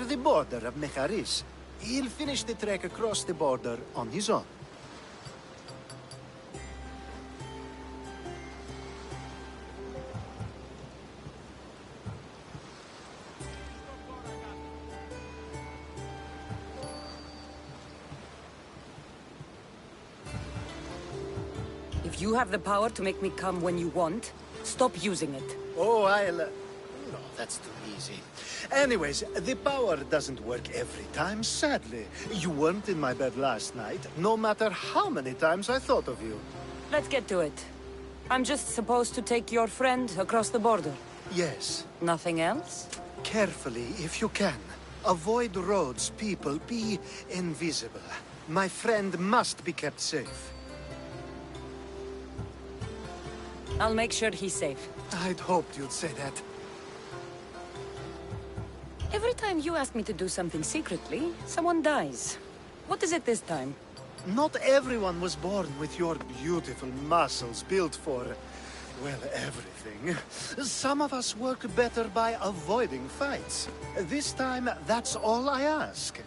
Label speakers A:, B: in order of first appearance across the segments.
A: near the border of Mecharis. He'll finish the trek across the border on his own.
B: If you have the power to make me come when you want, stop using it.
A: Oh, No, that's too easy. Anyways, the power doesn't work every time, sadly. You weren't in my bed last night, no matter how many times I thought of you.
B: Let's get to it. I'm just supposed to take your friend across the border.
A: Yes.
B: Nothing else?
A: Carefully, if you can. Avoid roads, people, be invisible. My friend must be kept safe.
B: I'll make sure he's safe.
A: I'd hoped you'd say that.
B: Every time you ask me to do something secretly, someone dies. What is it this time?
A: Not everyone was born with your beautiful muscles built for, well, everything. Some of us work better by avoiding fights. This time, that's all I ask.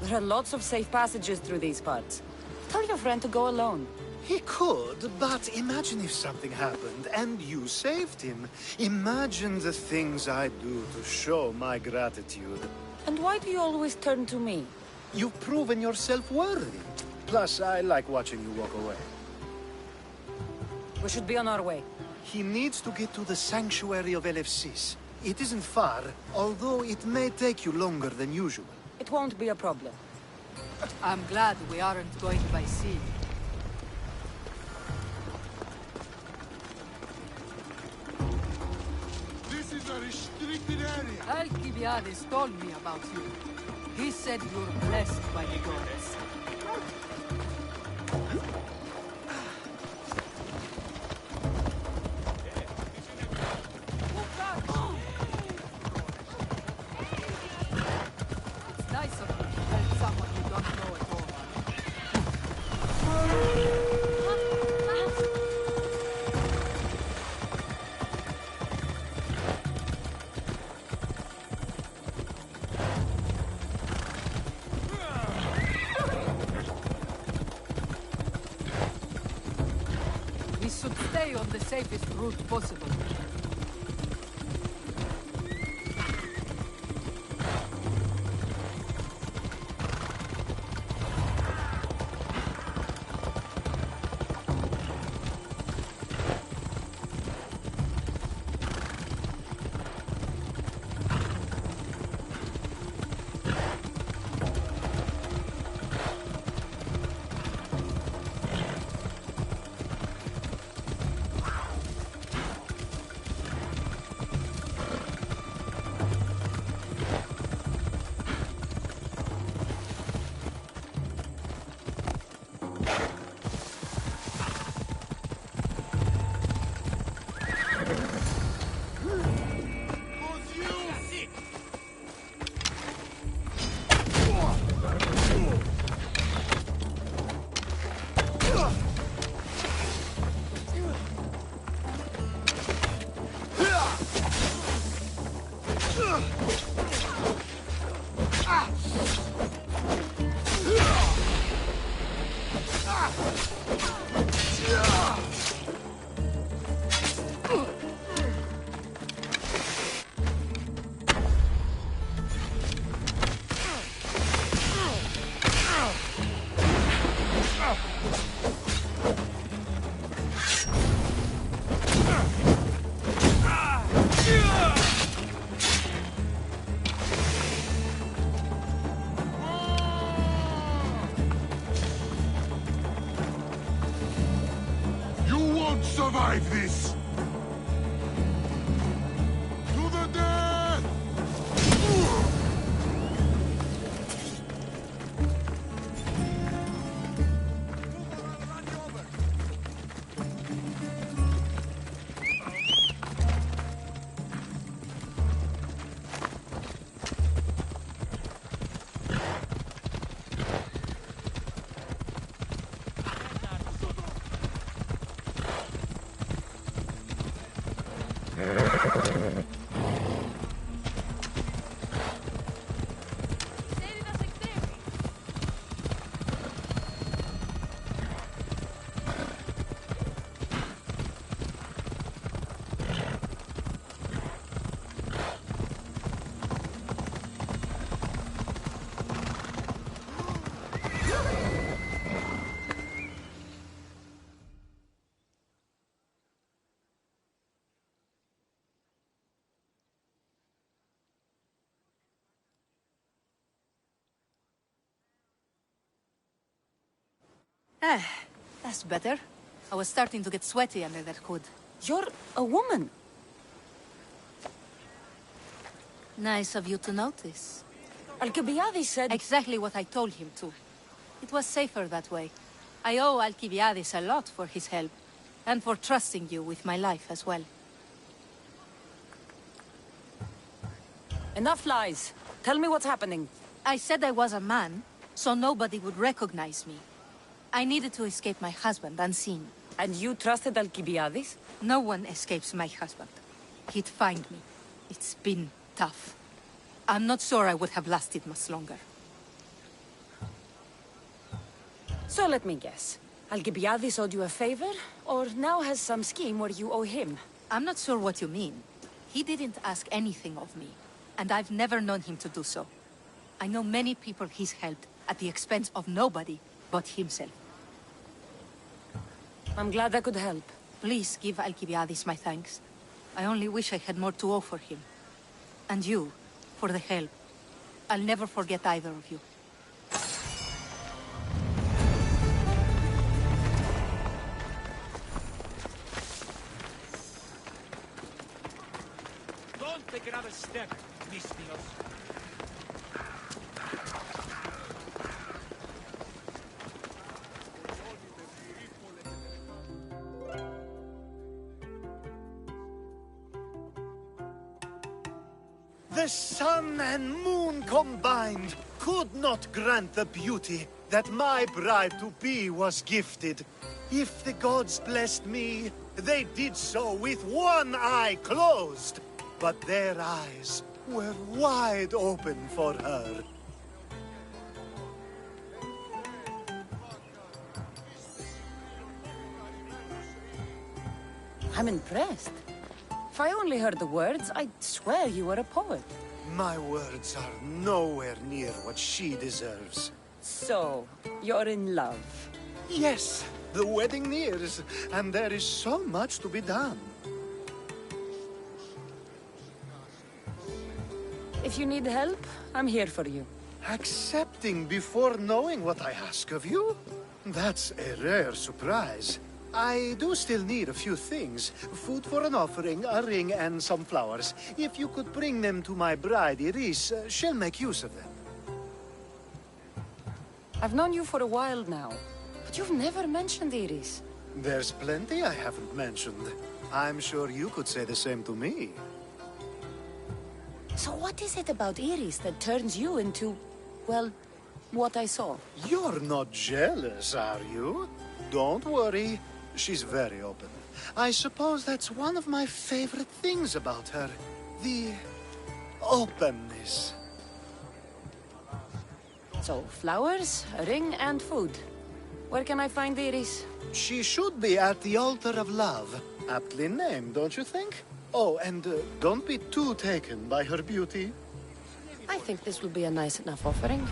B: There are lots of safe passages through these parts. Tell your friend to go alone.
A: He could, but imagine if something happened and you saved him. Imagine the things I'd do to show my gratitude.
B: And why do you always turn to me?
A: You've proven yourself worthy. Plus, I like watching you walk away.
B: We should be on our way.
A: He needs to get to the sanctuary of LFCs. It isn't far, although it may take you longer than usual.
B: It won't be a problem.
C: I'm glad we aren't going by sea.
D: This is a restricted area.
C: Alcibiades told me about you. He said you're blessed by the gods. It's nice of you to help someone you don't know at all. We should stay on the safest route possible.
D: Survive this! To the death!
C: That's better. I was starting to get sweaty under that hood.
B: You're a woman.
C: Nice of you to notice.
B: Alcibiades said...
C: Exactly what I told him to. It was safer that way. I owe Alcibiades a lot for his help, and for trusting you with my life as well.
B: Enough lies. Tell me what's happening.
C: I said I was a man, so nobody would recognize me. I needed to escape my husband unseen.
B: And you trusted Alcibiades?
C: No one escapes my husband. He'd find me. It's been tough. I'm not sure I would have lasted much longer.
B: So let me guess. Alcibiades owed you a favor, or now has some scheme where you owe him?
C: I'm not sure what you mean. He didn't ask anything of me, and I've never known him to do so. I know many people he's helped at the expense of nobody but himself.
B: I'm glad I could help.
C: Please give Alcibiades my thanks. I only wish I had more to offer him. And you, for the help. I'll never forget either of you.
E: Don't take another step, Mistios.
A: The sun and moon combined could not grant the beauty that my bride-to-be was gifted. If the gods blessed me, they did so with one eye closed. But their eyes were wide open for her.
B: I'm impressed. If I only heard the words, I'd swear you were a poet.
A: My words are nowhere near what she deserves.
B: So, you're in love.
A: Yes, the wedding nears, and there is so much to be done.
B: If you need help, I'm here for you.
A: Accepting before knowing what I ask of you? That's a rare surprise. I do still need a few things. Food for an offering, a ring, and some flowers. If you could bring them to my bride, Iris, she'll make use of them.
B: I've known you for a while now, but you've never mentioned Iris.
A: There's plenty I haven't mentioned. I'm sure you could say the same to me.
B: So what is it about Iris that turns you into, well, what I saw?
A: You're not jealous, are you? Don't worry. She's very open. I suppose that's one of my favorite things about her. The openness.
B: So, flowers, a ring, and food. Where can I find Iris?
A: She should be at the altar of love. Aptly named, don't you think? Oh, and don't be too taken by her beauty.
B: I think this will be a nice enough offering.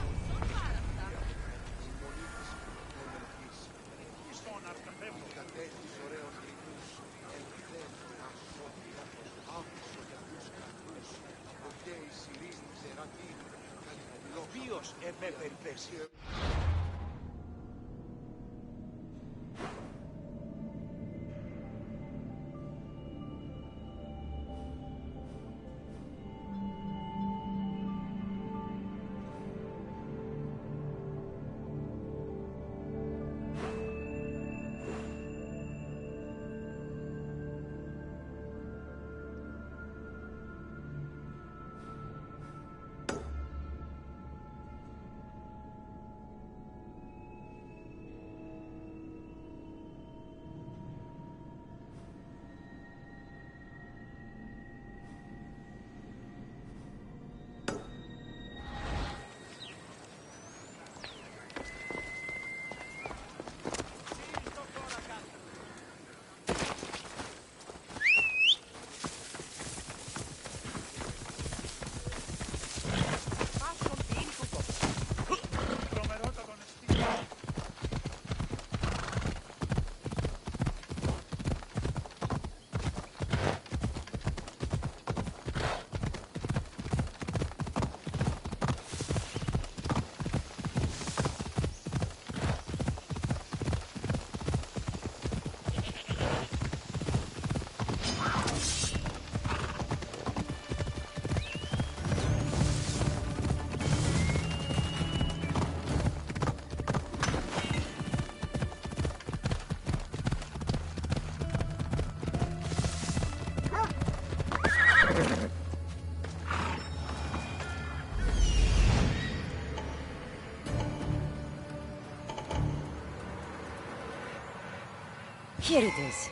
B: Here it is.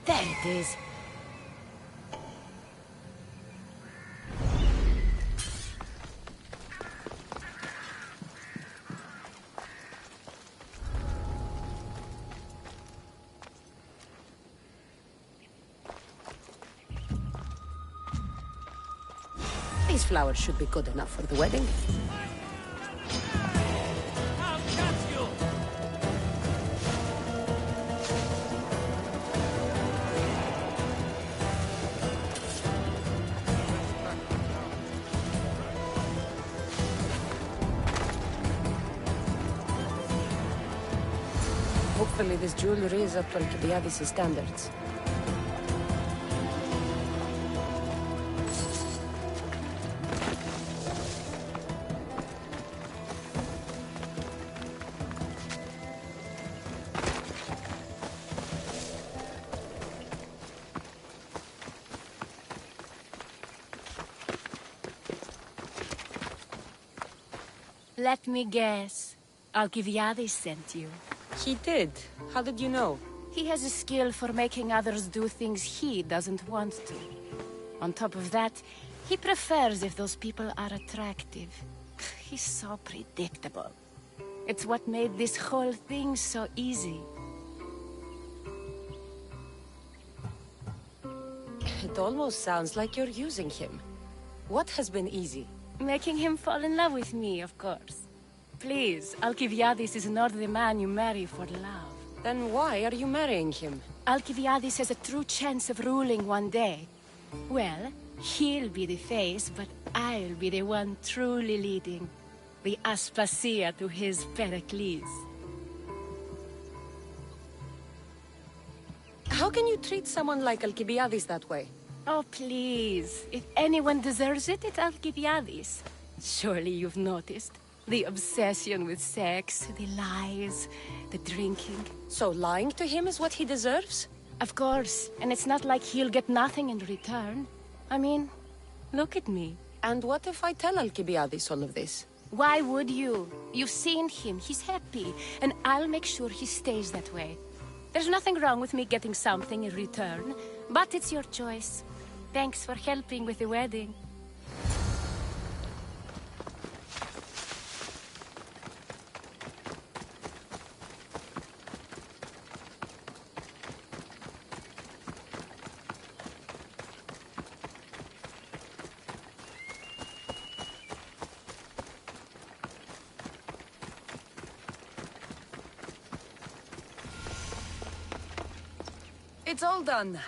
B: There it is. These flowers should be good enough for the wedding.
E: I'll catch you!
B: Hopefully this jewelry is up to Alcibiades' standards.
F: Let me guess. Alcibiades sent you.
B: He did. How did you know?
F: He has a skill for making others do things he doesn't want to. On top of that, he prefers if those people are attractive. He's so predictable. It's what made this whole thing so easy.
B: It almost sounds like you're using him. What has been easy?
F: Making him fall in love with me, of course. Please, Alcibiades is not the man you marry for love.
B: Then why are you marrying him?
F: Alcibiades has a true chance of ruling one day. Well, he'll be the face, but I'll be the one truly leading. The Aspasia to his Pericles.
B: How can you treat someone like Alcibiades that way?
F: Oh, please. If anyone deserves it, it's Alcibiades. Surely you've noticed. The obsession with sex, the lies, the drinking.
B: So lying to him is what he deserves?
F: Of course, and it's not like he'll get nothing in return. I mean, look at me.
B: And what if I tell Alcibiades all of this?
F: Why would you? You've seen him, he's happy, and I'll make sure he stays that way. There's nothing wrong with me getting something in return, but it's your choice. Thanks for helping with the wedding.
B: It's all done.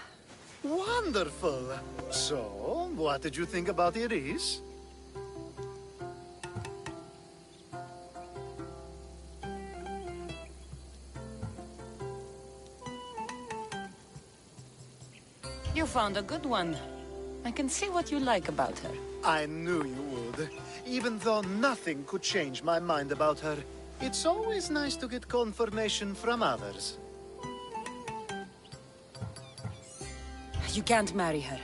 A: Wonderful. So, what did you think about Iris?
B: You found a good one. I can see what you like about her.
A: I knew you would. Even though nothing could change my mind about her, it's always nice to get confirmation from others.
B: You can't marry her.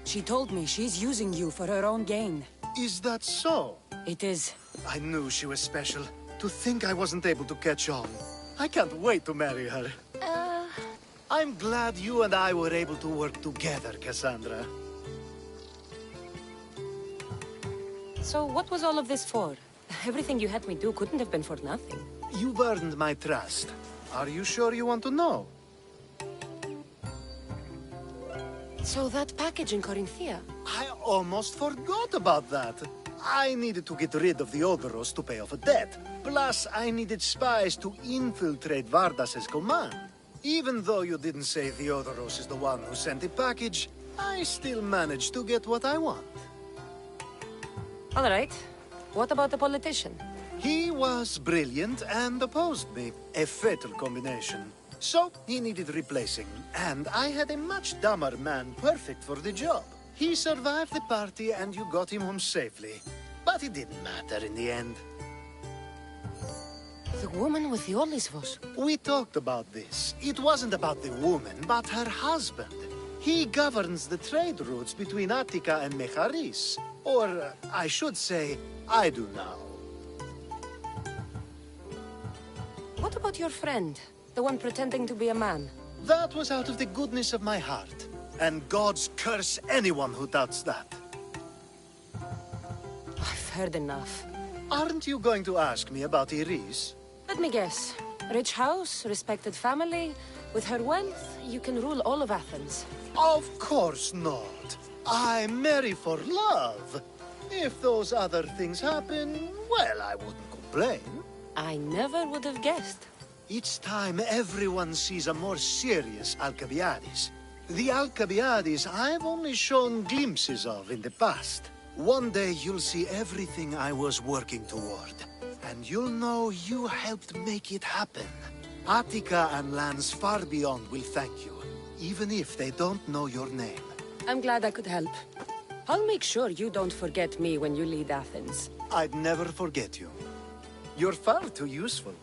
B: She told me she's using you for her own gain.
A: Is that so?
B: It is.
A: I knew she was special. To think I wasn't able to catch on. I can't wait to marry her. I'm glad you and I were able to work together, Cassandra.
B: So what was all of this for? Everything you had me do couldn't have been for nothing.
A: You've earned my trust. Are you sure you want to know?
B: So that package in Corinthia?
A: I almost forgot about that. I needed to get rid of the Odoros to pay off a debt. Plus, I needed spies to infiltrate Vardas's command. Even though you didn't say Theodoros is the one who sent the package, I still managed to get what I want.
B: All right. What about the politician?
A: He was brilliant and opposed me. A fatal combination. So, he needed replacing, and I had a much dumber man perfect for the job. He survived the party and you got him home safely. But it didn't matter in the end.
B: The woman with the Olisvos.
A: We talked about this. It wasn't about the woman, but her husband. He governs the trade routes between Attica and Mecharis. Or, I should say, I do now.
B: What about your friend? The one pretending to be a man?
A: That was out of the goodness of my heart. And gods curse anyone who doubts that.
B: I've heard enough.
A: Aren't you going to ask me about Iris?
B: Let me guess. Rich house, respected family. With her wealth, you can rule all of Athens.
A: Of course not. I marry for love. If those other things happen, well, I wouldn't complain.
B: I never would have guessed.
A: Each time everyone sees a more serious Alcibiades. The Alcibiades I've only shown glimpses of in the past. One day you'll see everything I was working toward. And you'll know you helped make it happen. Attica and lands far beyond will thank you, even if they don't know your name.
B: I'm glad I could help. I'll make sure you don't forget me when you lead Athens.
A: I'd never forget you. You're far too useful.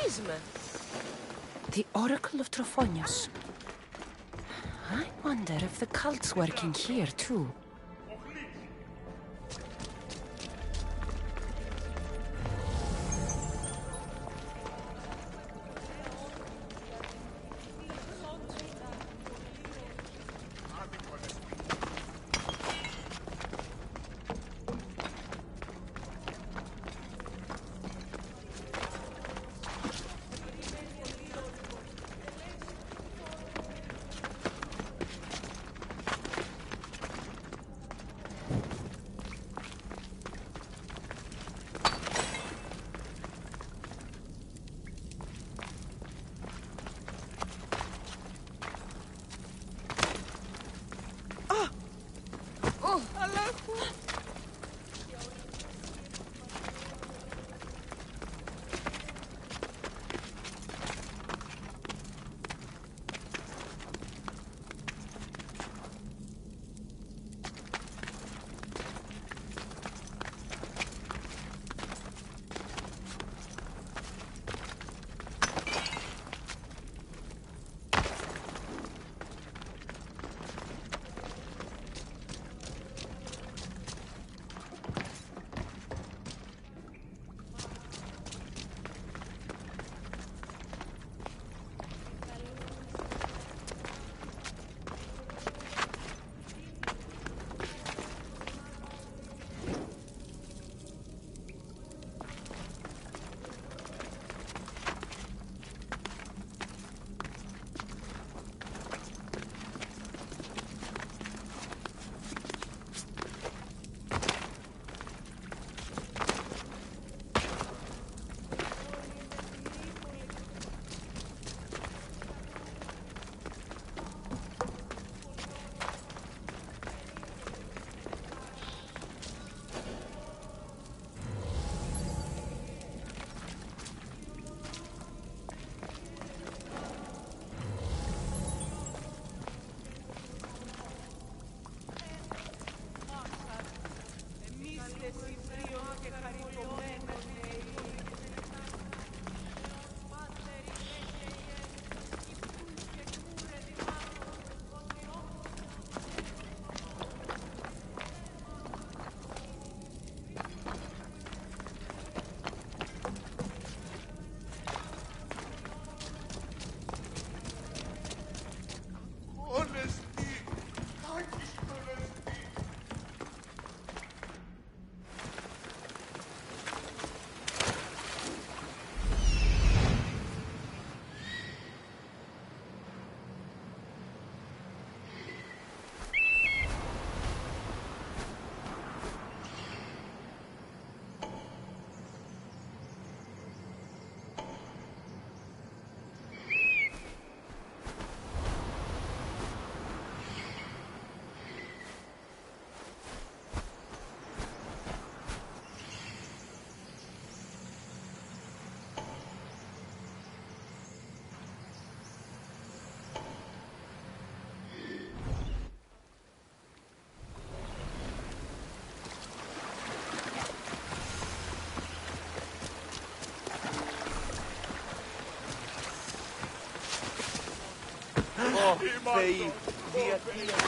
G: γνωρίζουμε.
B: The Oracle of Trophonius. I wonder if the cult's working here, too.
E: Θεοί, διατίεμαι.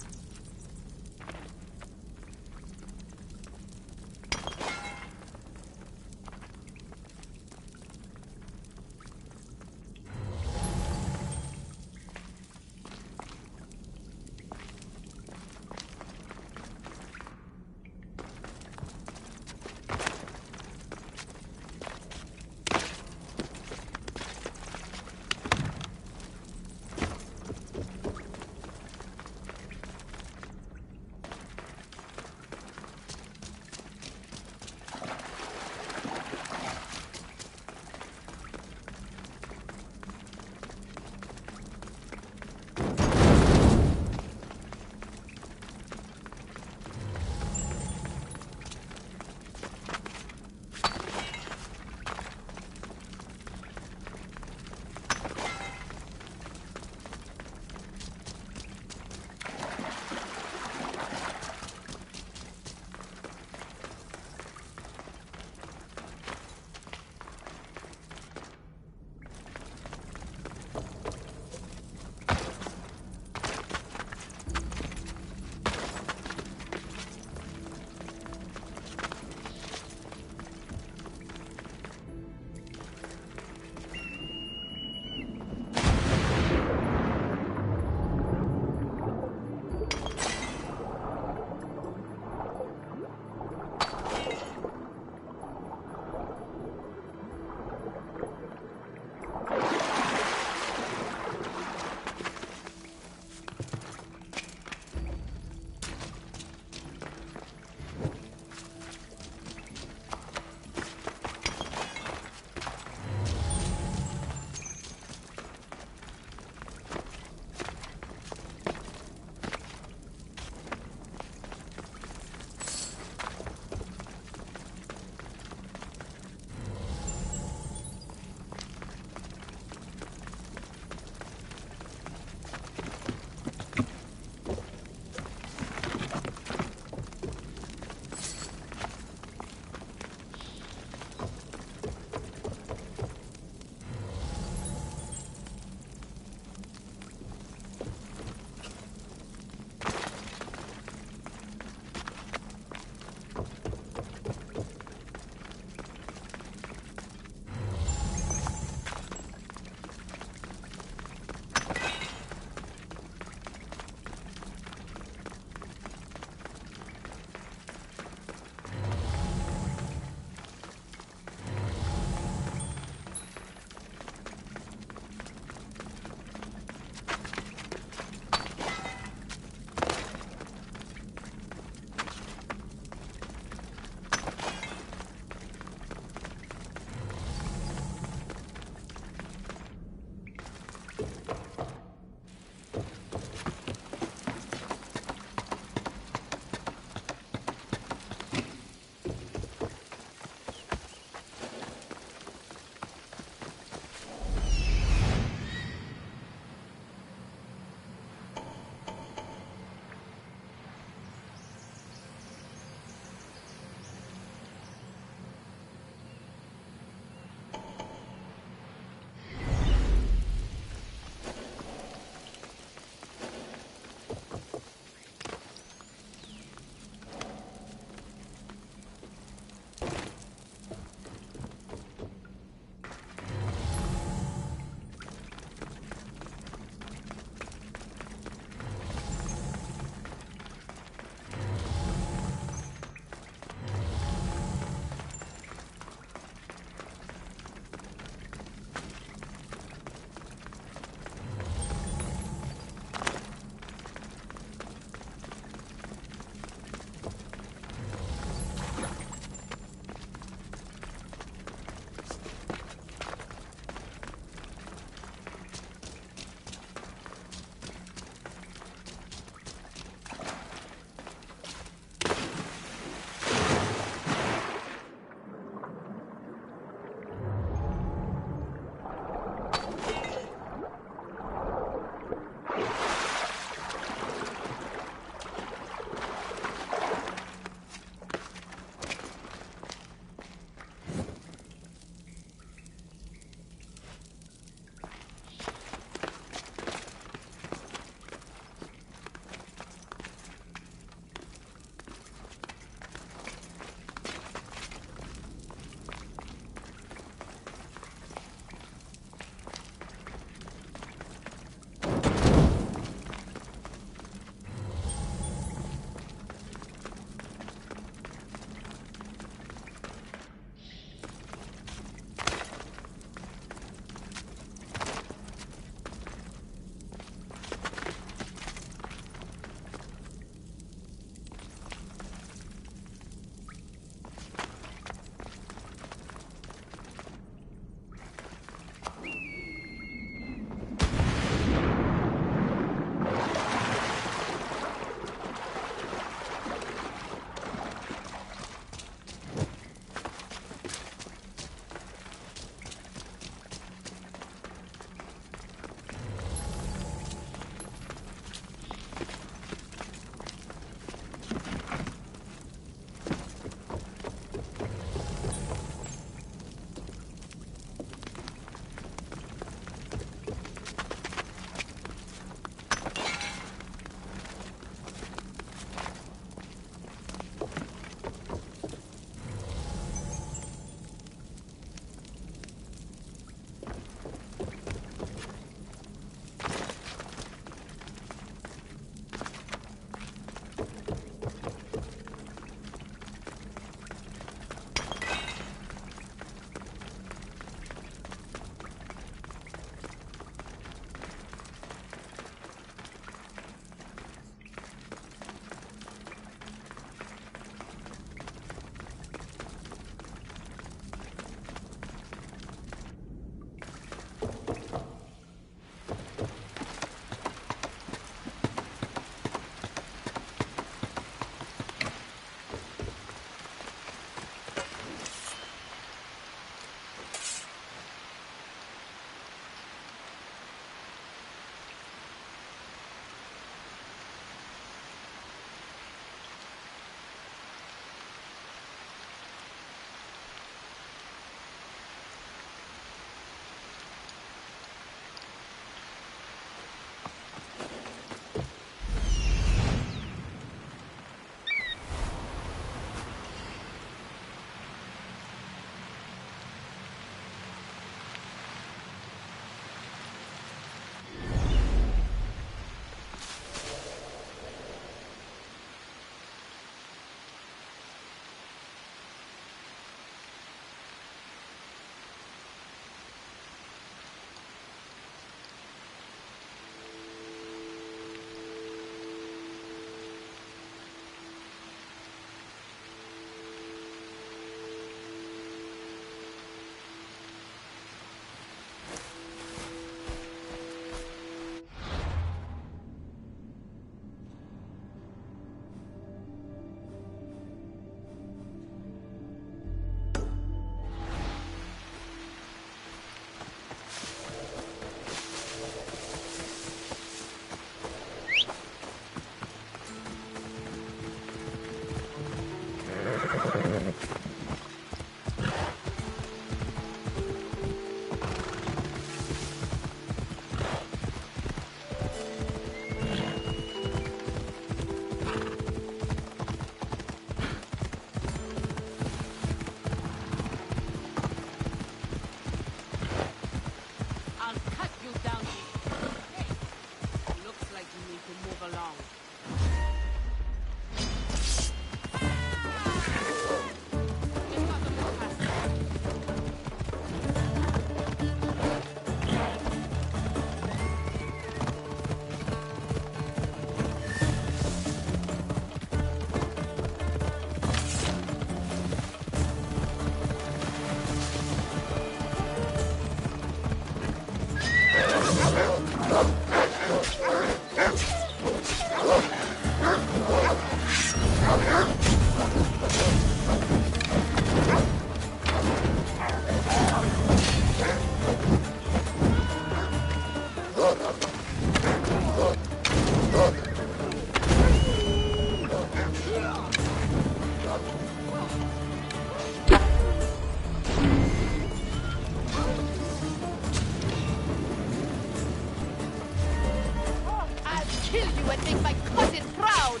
F: make my cousin proud!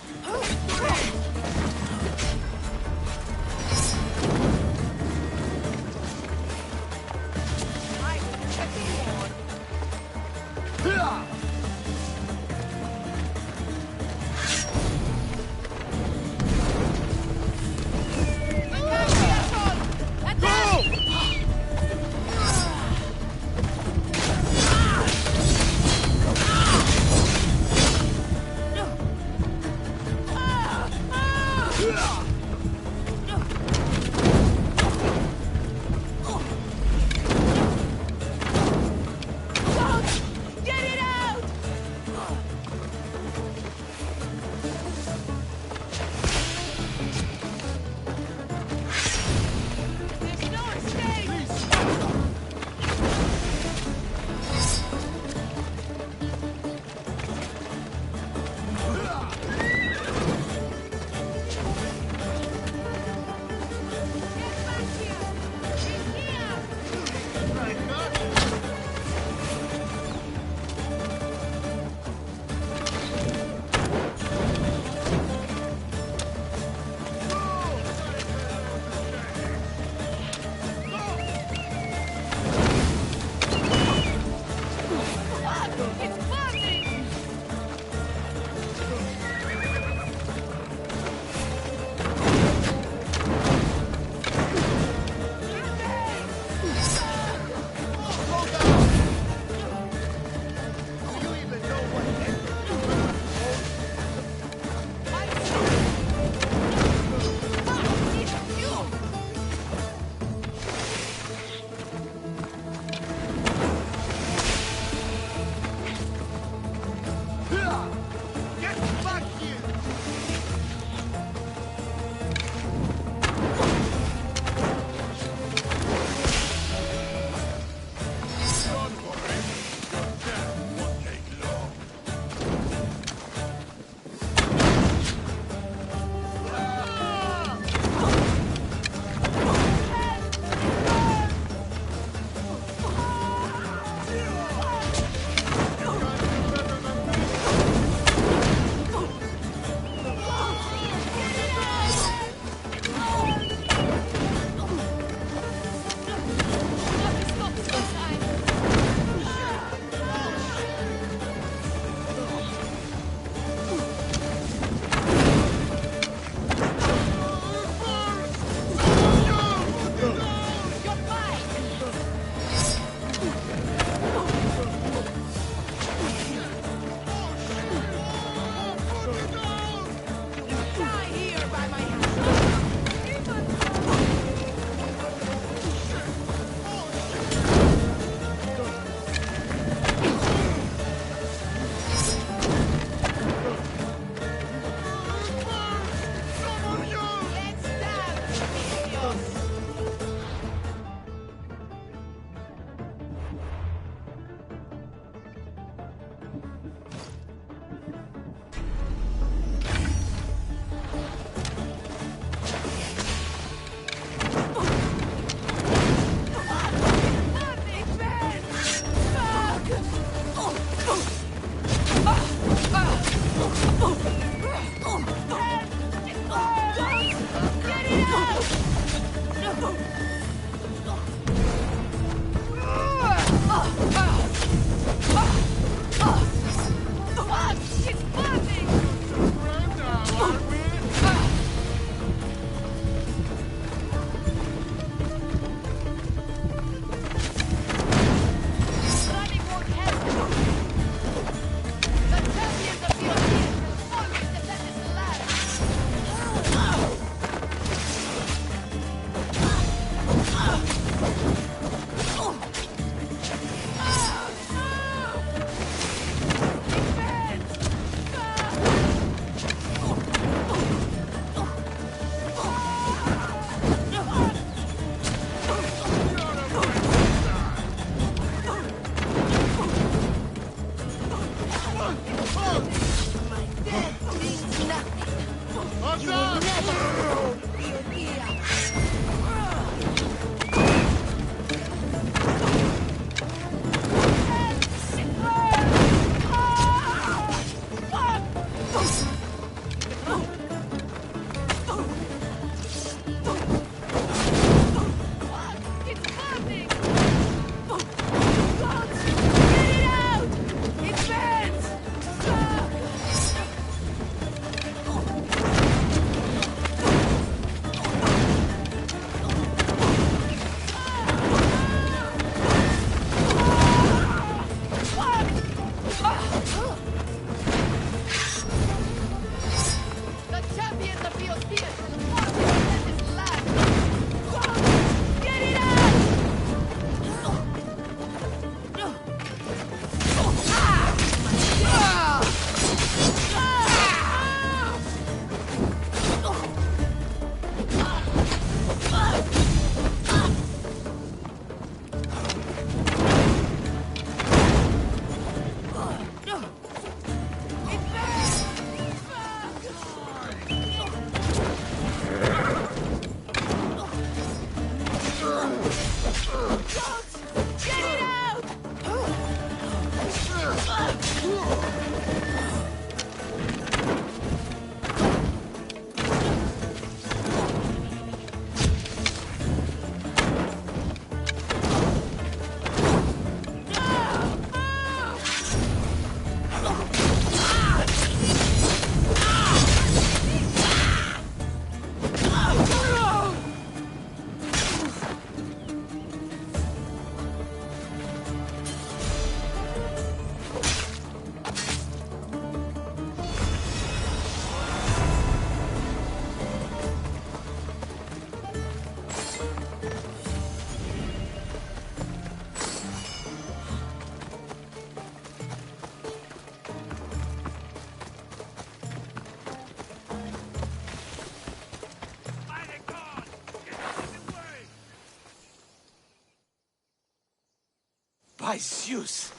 G: By Zeus!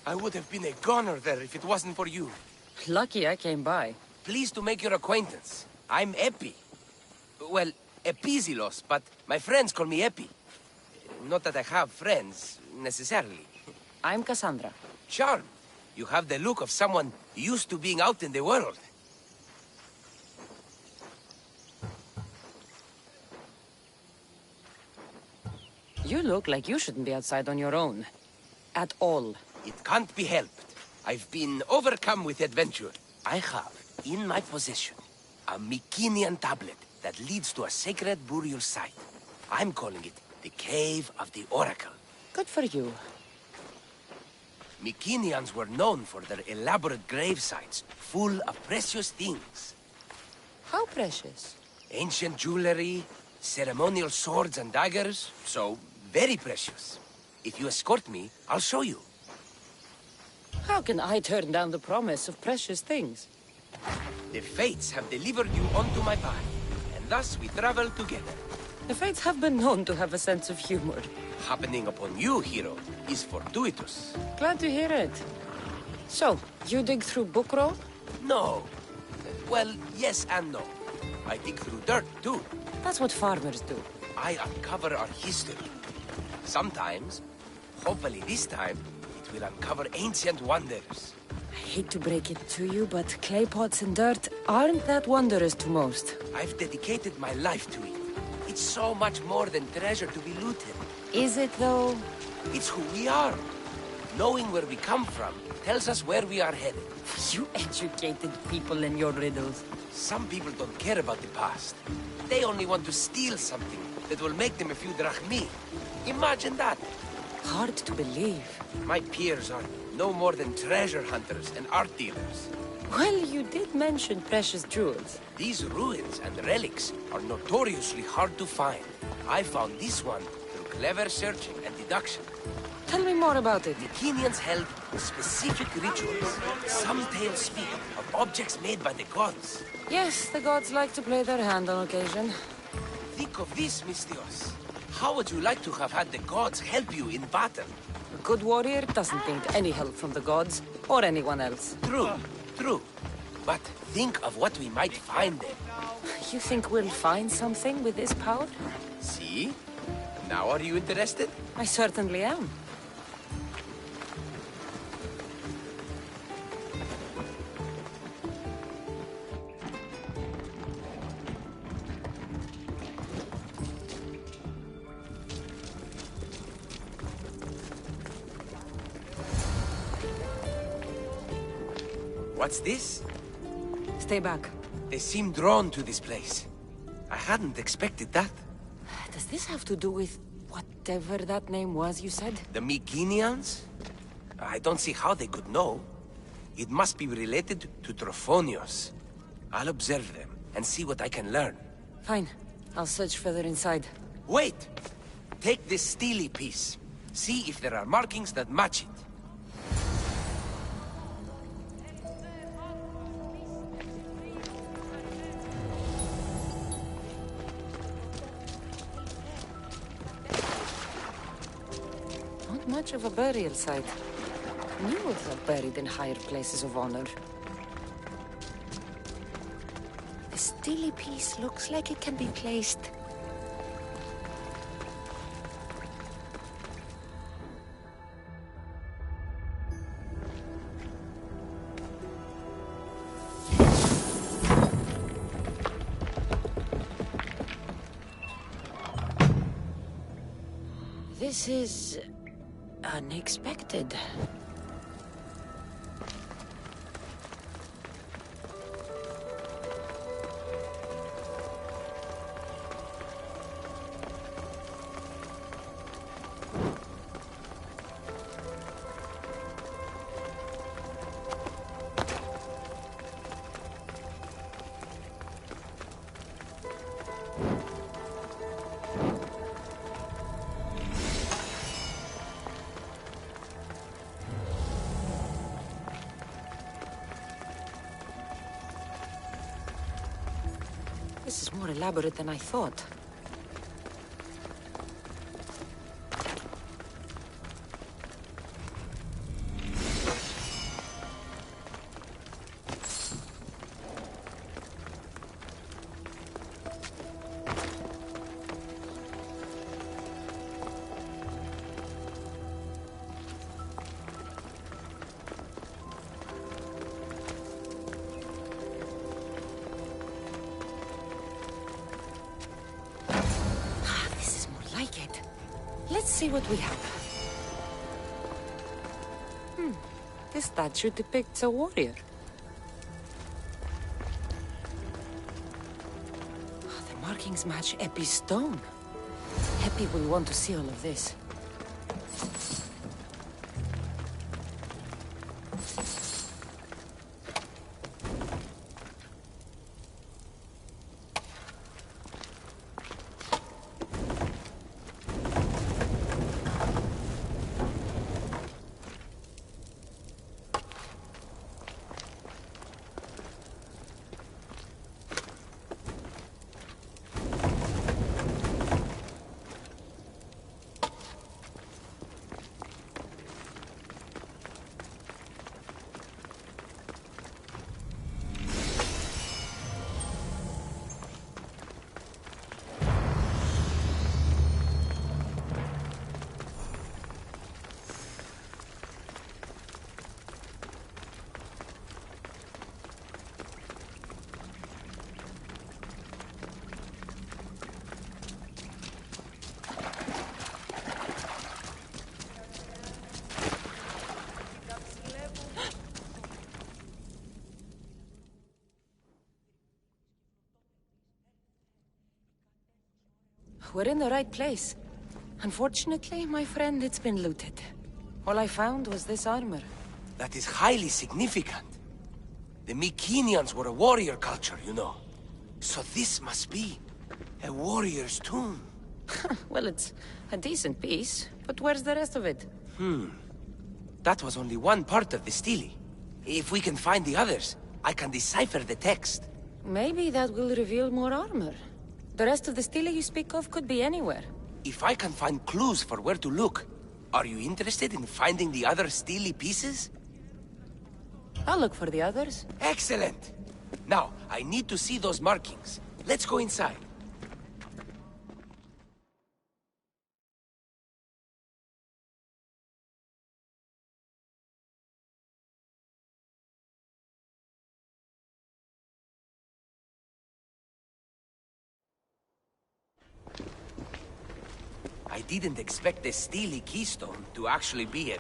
G: I would have been a goner there if it wasn't for you.
B: Lucky I came by.
G: Pleased to make your acquaintance. I'm Epi. Well, Epizilos, but my friends call me Epi. Not that I have friends, necessarily.
B: I'm Cassandra.
G: Charmed. You have the look of someone used to being out in the world.
B: You look like you shouldn't be outside on your own. At all.
G: It can't be helped. I've been overcome with adventure. I have, in my possession, a Mycenaean tablet that leads to a sacred burial site. I'm calling it the Cave of the Oracle.
B: Good for you.
G: Mycenaeans were known for their elaborate grave sites, full of precious things.
B: How precious?
G: Ancient jewelry, ceremonial swords and daggers, so very precious. If you escort me, I'll show you.
B: How can I turn down the promise of precious things?
G: The fates have delivered you onto my path, and thus we travel together.
B: The fates have been known to have a sense of humor.
G: Happening upon you, hero, is fortuitous.
B: Glad to hear it. So, you dig through book roll?
G: No. Well, yes and no. I dig through dirt, too.
B: That's what farmers do.
G: I uncover our history. Sometimes, hopefully this time, it will uncover ancient wonders.
B: I hate to break it to you, but clay pots and dirt aren't that wondrous to most.
G: I've dedicated my life to it. It's so much more than treasure to be looted.
B: Is it, though?
G: It's who we are. Knowing where we come from tells us where we are headed.
B: You educated people in your riddles.
G: Some people don't care about the past. They only want to steal something that will make them a few drachmi. Imagine that.
B: Hard to believe.
G: My peers are no more than treasure hunters and art dealers.
B: Well, you did mention precious jewels.
G: These ruins and relics are notoriously hard to find. I found this one through clever searching and deduction.
B: Tell me more about it.
G: Mycenaeans held specific rituals. Some tales speak of objects made by the gods.
B: Yes, the gods like to play their hand on occasion.
G: Think of this, Mystios. How would you like to have had the gods help you in battle?
B: A good warrior doesn't need any help from the gods, or anyone else.
G: True, true. But think of what we might find there.
B: You think we'll find something with this power?
G: See? Now are you interested?
B: I certainly am.
G: What's this?
B: Stay back.
G: They seem drawn to this place. I hadn't expected that.
B: Does this have to do with whatever that name was you said?
G: The Mycenaeans? I don't see how they could know. It must be related to Trophonios. I'll observe them and see what I can learn.
B: Fine. I'll search further inside.
G: Wait! Take this steely piece. See if there are markings that match it.
B: Not much of a burial site. Mules are buried in higher places of honor. The steely piece looks like it can be placed. This is unexpected. This is more elaborate than I thought. see what we have. This statue depicts a warrior. The markings match Epi's stone. Epi will want to see all of this. We're in the right place. Unfortunately, my friend, it's been looted. All I found was this armor.
G: That is highly significant. The Mycenaeans were a warrior culture, you know. So this must be a warrior's tomb.
B: Well, it's a decent piece, but where's the rest of it?
G: That was only one part of the stele. If we can find the others, I can decipher the text.
B: Maybe that will reveal more armor. The rest of the stele you speak of could be anywhere.
G: If I can find clues for where to look, are you interested in finding the other stele pieces?
B: I'll look for the others.
G: Excellent! Now, I need to see those markings. Let's go inside. I didn't expect the stele keystone to actually be a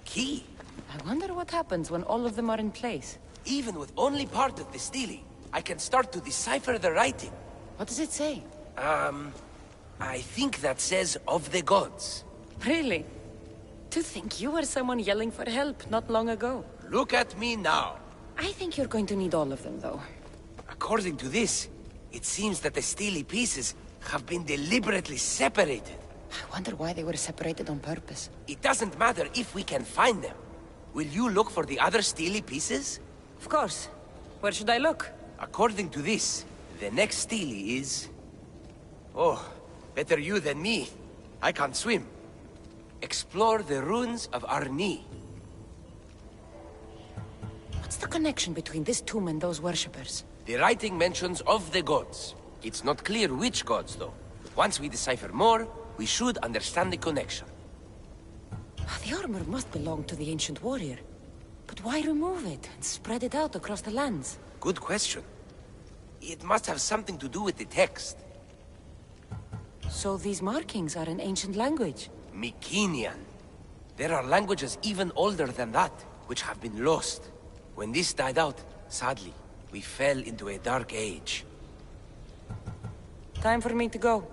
G: key.
B: I wonder what happens when all of them are in place.
G: Even with only part of the stele, I can start to decipher the writing.
B: What does it say?
G: I think that says of the gods.
B: Really? To think you were someone yelling for help not long ago.
G: Look at me now.
B: I think you're going to need all of them, though.
G: According to this, it seems that the stele pieces have been deliberately separated.
B: I wonder why they were separated on purpose.
G: It doesn't matter if we can find them. Will you look for the other stele pieces?
B: Of course. Where should I look?
G: According to this, the next stele is... Oh, better you than me. I can't swim. Explore the ruins of Arni.
B: What's the connection between this tomb and those worshippers?
G: The writing mentions of the gods. It's not clear which gods, though. Once we decipher more, we should understand the connection.
B: The armor must belong to the ancient warrior. But why remove it and spread it out across the lands?
G: Good question. It must have something to do with the text.
B: So these markings are in ancient language?
G: Mycenaean. There are languages even older than that, which have been lost. When this died out, sadly, we fell into a dark age.
B: Time for me to go.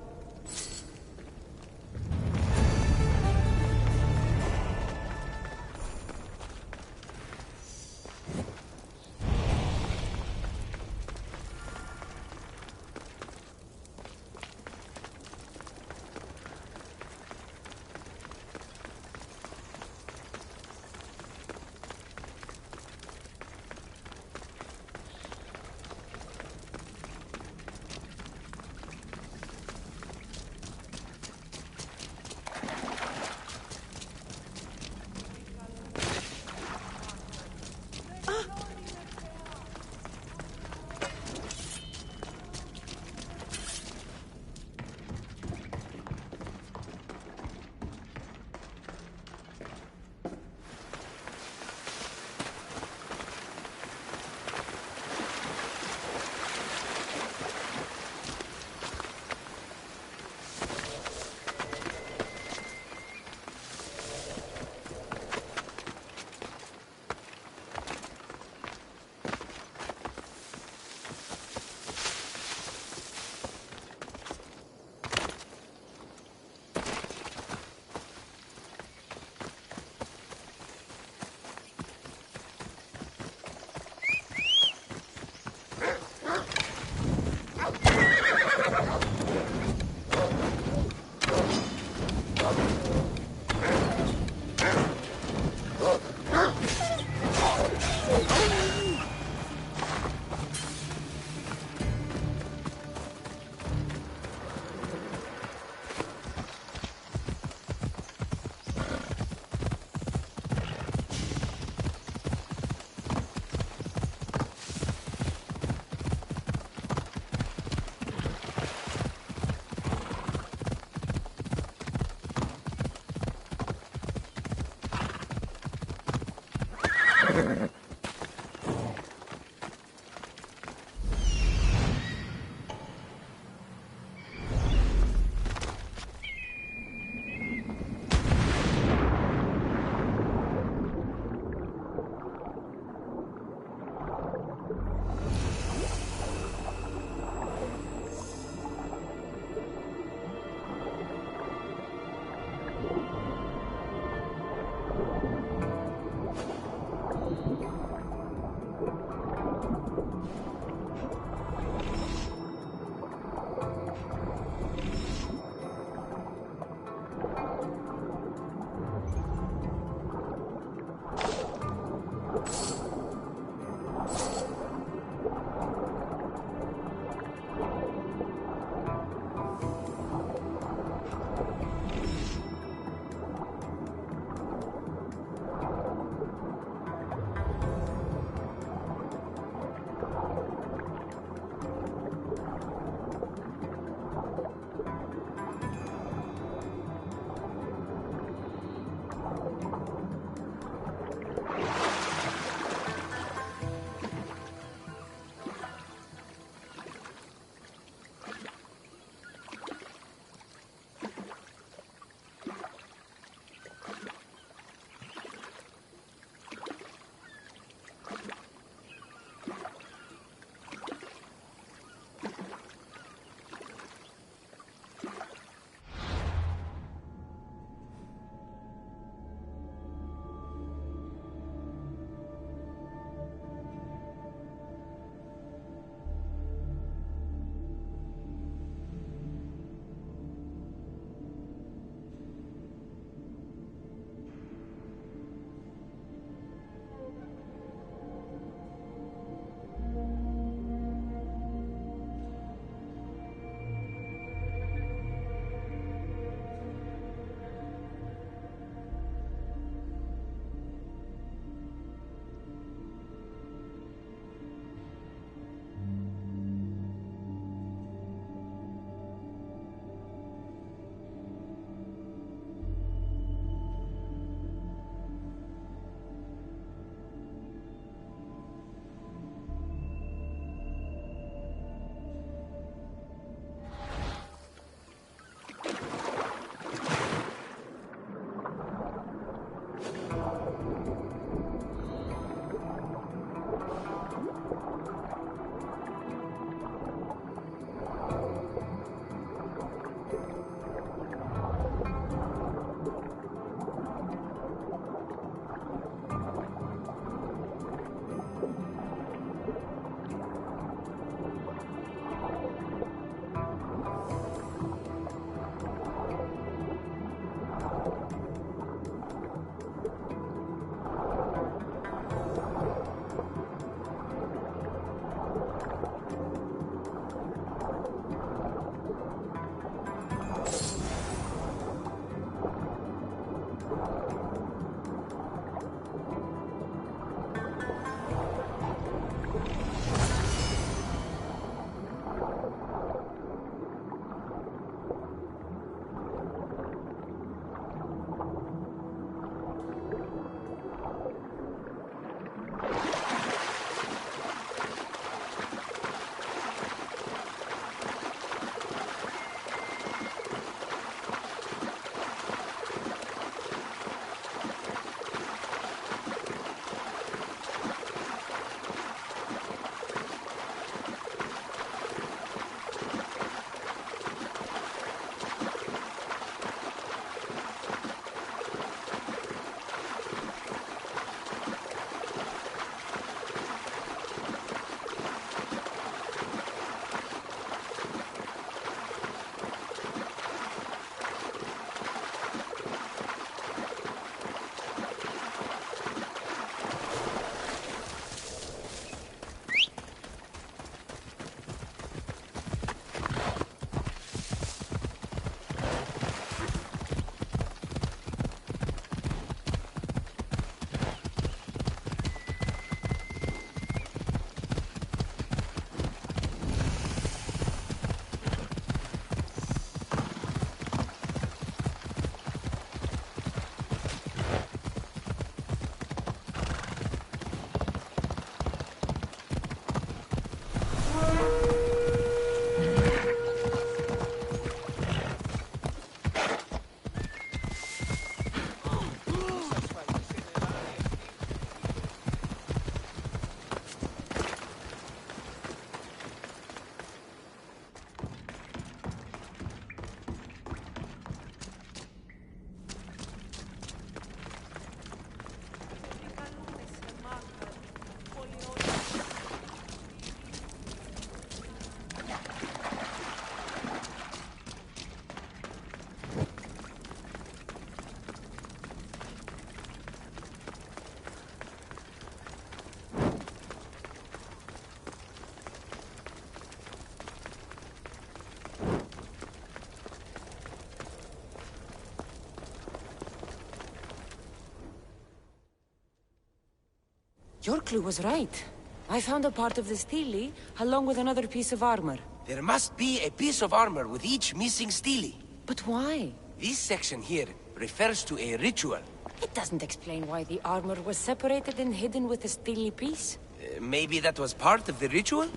B: Your clue was right. I found a part of the stele, along with another piece of armor.
G: There must be a piece of armor with each missing stele.
B: But why?
G: This section here refers to a ritual.
B: It doesn't explain why the armor was separated and hidden with a stele piece.
G: Maybe that was part of the ritual?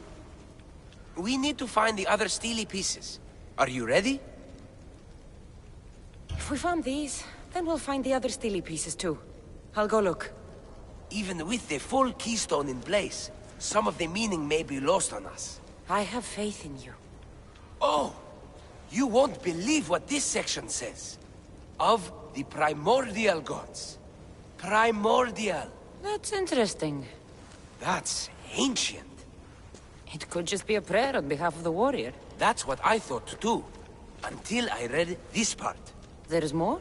G: We need to find the other stele pieces. Are you ready?
B: If we found these, then we'll find the other stele pieces too. I'll go look.
G: Even with the full keystone in place, some of the meaning may be lost on us.
B: I have faith in you.
G: Oh! You won't believe what this section says. Of the primordial gods. Primordial.
B: That's interesting.
G: That's ancient.
B: It could just be a prayer on behalf of the warrior.
G: That's what I thought too. Until I read this part.
B: There's more?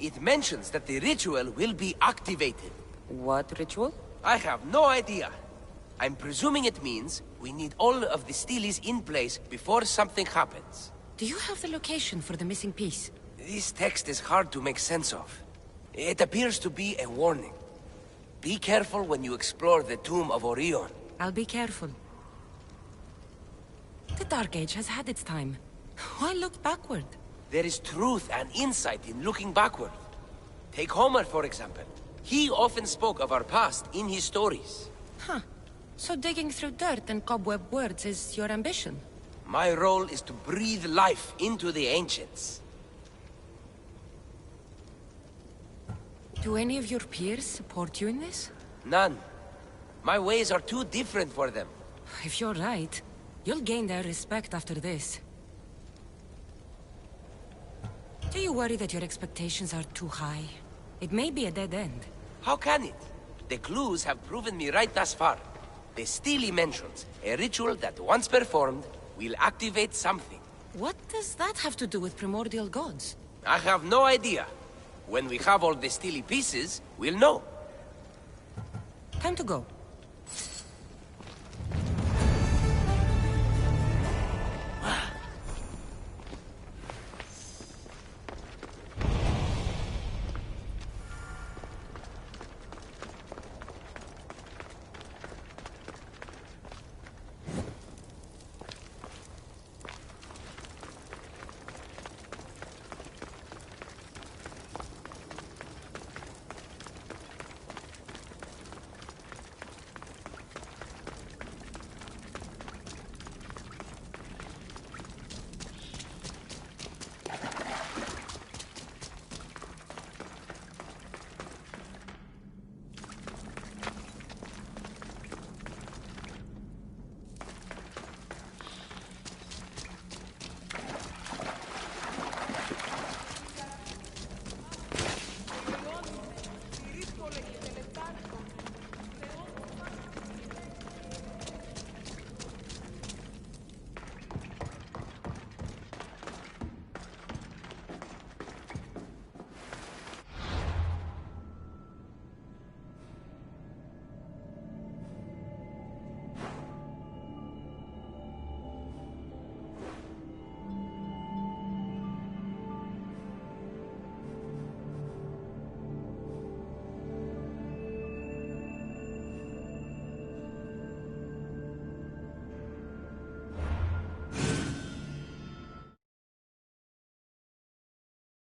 G: It mentions that the ritual will be activated.
B: What ritual?
G: I have no idea. I'm presuming it means we need all of the steles in place before something happens.
B: Do you have the location for the missing piece?
G: This text is hard to make sense of. It appears to be a warning. Be careful when you explore the tomb of Orion.
B: I'll be careful. The Dark Age has had its time. Why look backward?
G: There is truth and insight in looking backward. Take Homer, for example. He often spoke of our past in his stories.
B: Huh. So digging through dirt and cobweb words is your ambition?
G: My role is to breathe life into the ancients.
B: Do any of your peers support you in this?
G: None. My ways are too different for them.
B: If you're right, you'll gain their respect after this. Do you worry that your expectations are too high? It may be a dead end.
G: How can it? The clues have proven me right thus far. The stele mentions a ritual that once performed will activate something.
B: What does that have to do with primordial gods?
G: I have no idea. When we have all the stele pieces, we'll know.
B: Time to go.